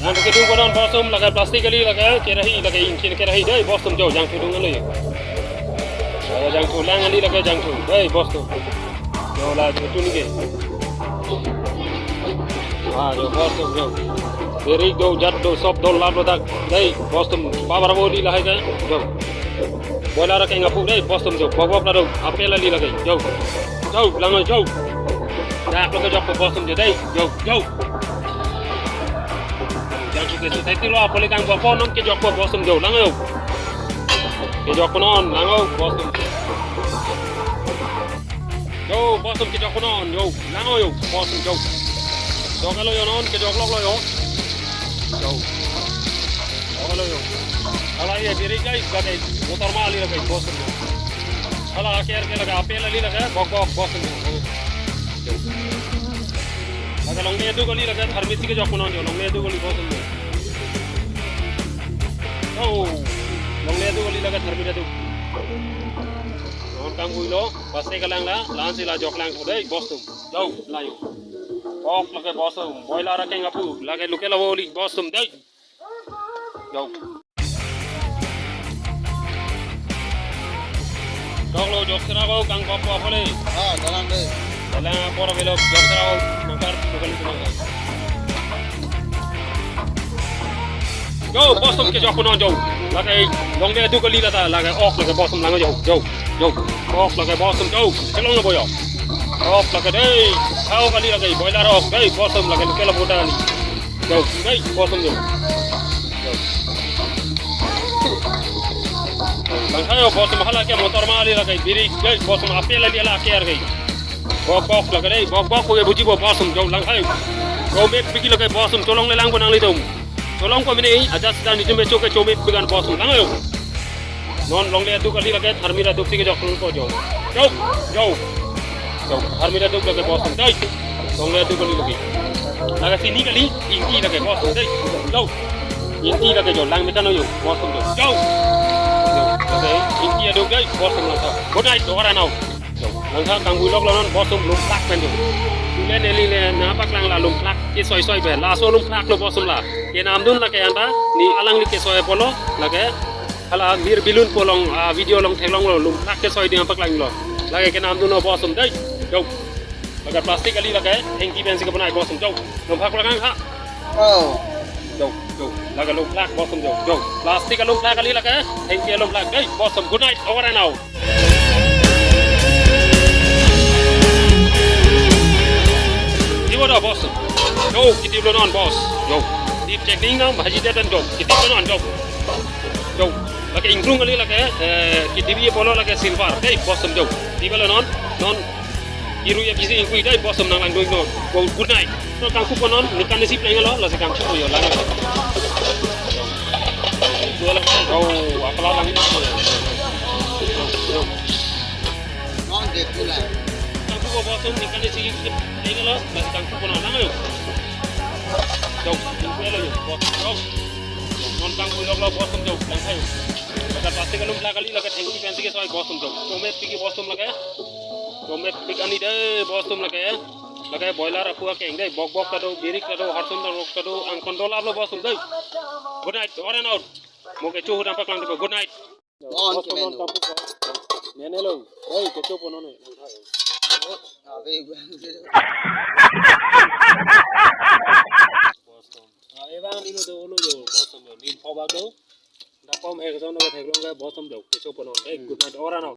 Nanti kedua konon bosum laga plastik kali laga kerahi laga ingkin kerahi deh bosum jauh jang tudung kali. Laga jang tulang kali laga jang tu deh bosum. Jauh lah tu ni ke. Jauh bosum jauh. Beri jauh jat jauh sop jauh lap jauh tak deh bosum power body lah kan jauh. Bola rakyat ngapu deh bosum jauh bobok lah jauh apel lagi laga jauh. Jauh langai jauh. Dah laga jauh bosum je deh jauh jauh. Saya tiru apa lagi kang bapak non ke joko bosum jauh langau ke joko non langau bosum jauh bosum ke joko non jauh langau jauh bosum jauh jauh kalau yo non ke joko lo yo jauh kalau yo kalau ya diri guys bagai motor mali lagi bosum kalau akhir ke lagi apel lagi lagi bok bosum agar long itu kali lagi harmisi ke joko non yo long itu kali bosum oh long le tu kali laga tharbi tu non kang builo passe kalang la lan sila jok lang dei bosum jau layo ok lage bosum boiler ra kenga pu lage luke la woli bosum dei jau jok lo jok sera ko kang papa bole ha dalam dei dalam pora belo jok sera ko nangkar bukali tu go bosum ke jok non jau lagai long le tu kali la ta lagai ok lagai bosum lang jau ok lagai bosum jau chelong na boyo ok lagai dei khao kali lagai boiler ok dei bosum lagai ke la bota kali jau dei bosum jau lang khayo bosum hala ke motor mali lagai biri dei bosum apel ali la ke ar gai bok lagai dei bok ko ge buji bosum jau lang khayo go mek bigi lagai bosum cholong le lang bonang le dum tolong kami ni aja sedang di tempat coba coba dengan bosum lang ayo non long le tu kali lagi harmira tu sih jauh ko jauh harmira tu lagi bosum dai long le tu kali lagi laga sini kali inti lagi bosum dai jauh inti lagi jauh lang metan ayo bosum jauh lagi inti ada guys bosum lang good night orang now lang kang bulog non bosum belum plak kan le neli le napak lang la lum plak ke soi be la so lum plak lo bosum la ke nam dun la ke anda ni alang ni ke soi polo la ke hala mir bilun polong video long thelong lo lum plak ke soi di napak lang lo la ke nam dun no bosum dai jau la plastik ali la ke hengki ben si ke banai bosum jau lum plak lang ha oh jau la ke lum plak bosum jau plastik lum plak ali la ke hengki lum plak dai bosum good night over and out What boss? Yo, kita belum on boss. Yo, di checking nang bhaji dia dan job. Kita belum on job. Yo, lagi ingkrung kali lagi. Kita biar polo lagi silver. Hey, boss job. Di belum non. Iru ya bisa ingkui dai boss nang lang doing no. Go good night. So kang ku ponon nikan nasi play ngalo la se kang chu yo lang. Yo lang. Oh, apa lang ini? Non de pula. Bosum ni kan sigi ini lo masih kangku pun orang ayo jauh ini lo jauh non kangku lo bosum jauh lang ayo agar pasti kalau kali lagi thank you fancy ke soal bosum jauh tomet pigi bosum lagi tomet pig ani deh bosum lagi boiler aku ke enggak bok kado birik kado harsun kado angkon dolar lo bosum deh good night orang out mau ke cuh nampak lang good night on kemana nene lo hey kecuh pun on Evan ini tu ulu jo bosum jo, ni pawak tu, dah pom ek zon orang thek long ke bosum jo, kecup pun on, good night orang